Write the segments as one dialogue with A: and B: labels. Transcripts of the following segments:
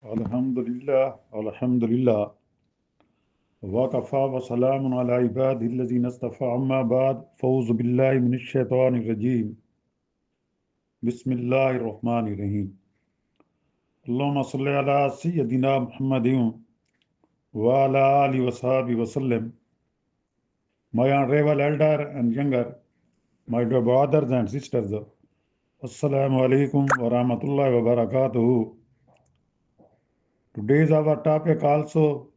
A: Alhamdulillah, Alhamdulillah. Waqafa wa salamun ala ibadi alladhina istafa amma ba'd. Fawzu billahi minash shaitanir rajim. Bismillahir rahmanir rahim. Allahumma salli ala sayyidina Muhammadin wa ala alihi wa sahbihi wa sallam. My honorable elder and younger, my dear brothers and sisters, Assalamu alaikum wa rahmatullahi wa barakatuhu. Today's our topic also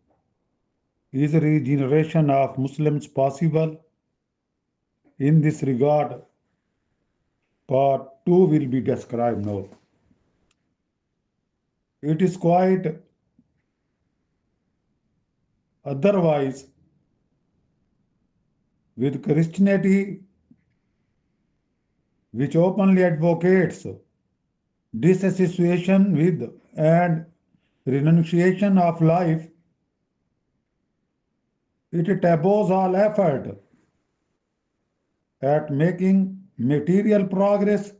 A: is regeneration of Muslims possible? In this regard, part 2 will be described now. It is quite otherwise with Christianity, which openly advocates disassociation with and renunciation of life. It taboos all effort at making material progress.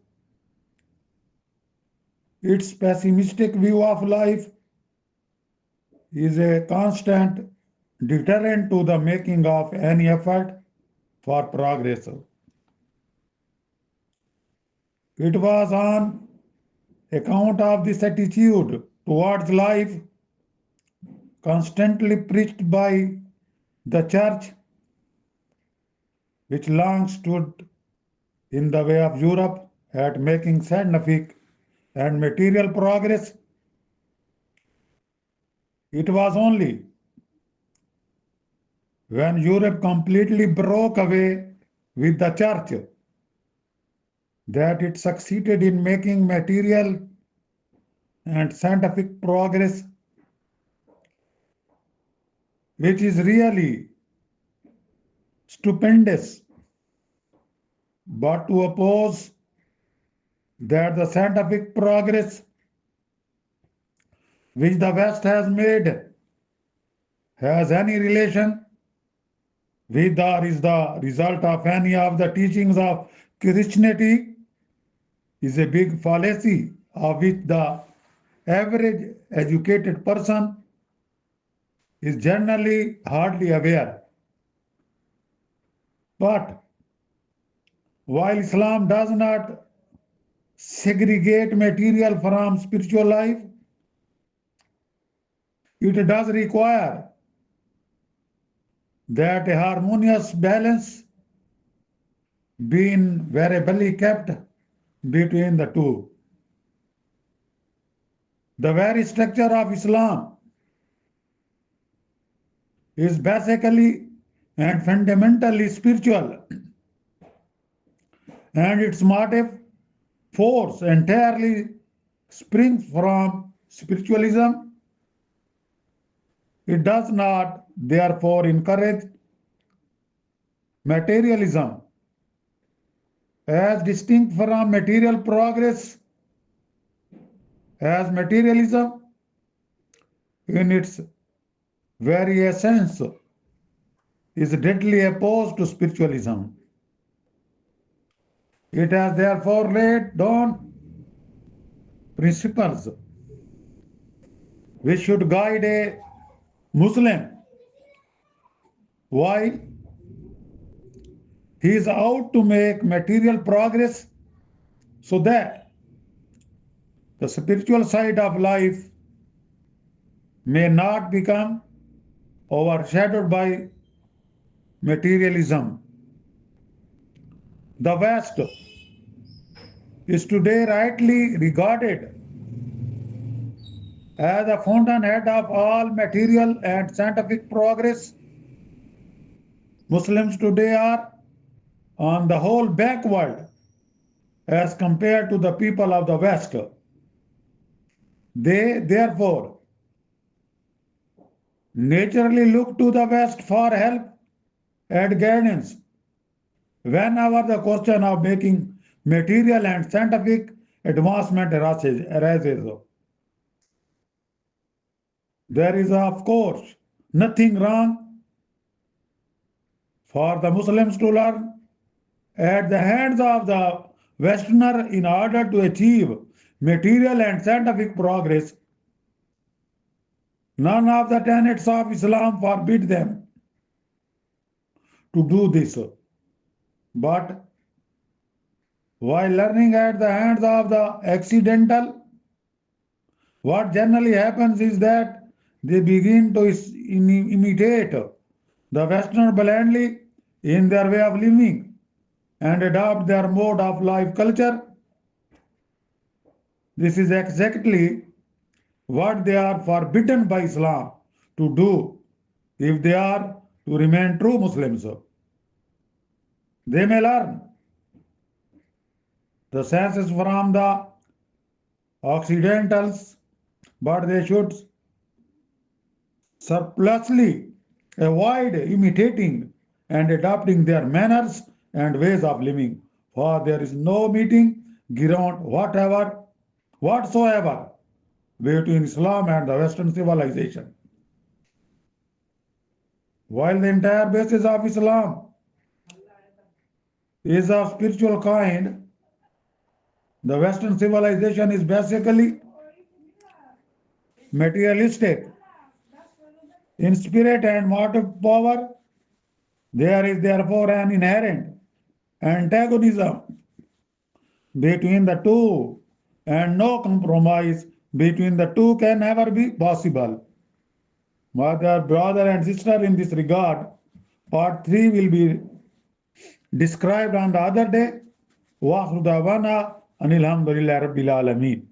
A: Its pessimistic view of life is a constant deterrent to the making of any effort for progress. It was on account of this attitude towards life, constantly preached by the church, which long stood in the way of Europe at making scientific and material progress. It was only when Europe completely broke away with the church that it succeeded in making material and scientific progress, which is really stupendous. But to oppose that the scientific progress which the West has made has any relation with or is the result of any of the teachings of Christianity is a big fallacy of which the average educated person is generally hardly aware. But while Islam does not segregate material from spiritual life, it does require that a harmonious balance be invariably kept between the two. The very structure of Islam is basically and fundamentally spiritual, and its motive force entirely springs from spiritualism. It does not, therefore, encourage materialism as distinct from material progress, as materialism in its very essence is deadly opposed to spiritualism. It has therefore laid down principles which should guide a Muslim while he is out to make material progress, so that the spiritual side of life may not become overshadowed by materialism. The West is today rightly regarded as the fountainhead of all material and scientific progress. Muslims today are, on the whole, backward as compared to the people of the West. They, therefore, naturally look to the West for help and guidance whenever the question of making material and scientific advancement arises. There is, of course, nothing wrong for the Muslims to learn at the hands of the Westerner in order to achieve material and scientific progress. None of the tenets of Islam forbid them to do this. But while learning at the hands of the accidental, what generally happens is that they begin to imitate the Western blindly in their way of living and adopt their mode of life culture. This is exactly what they are forbidden by Islam to do if they are to remain true Muslims. They may learn the sciences from the Occidentals, but they should surplusly avoid imitating and adopting their manners and ways of living, for there is no meeting ground whatsoever between Islam and the Western civilization. While the entire basis of Islam is of spiritual kind, the Western civilization is basically materialistic. In spirit and motive power, there is therefore an inherent antagonism between the two, and no compromise between the two can ever be possible. My dear brother and sister, in this regard, part 3 will be described on the other day. Wa akhiru da'wana anil hamdulillahi rabbil alameen.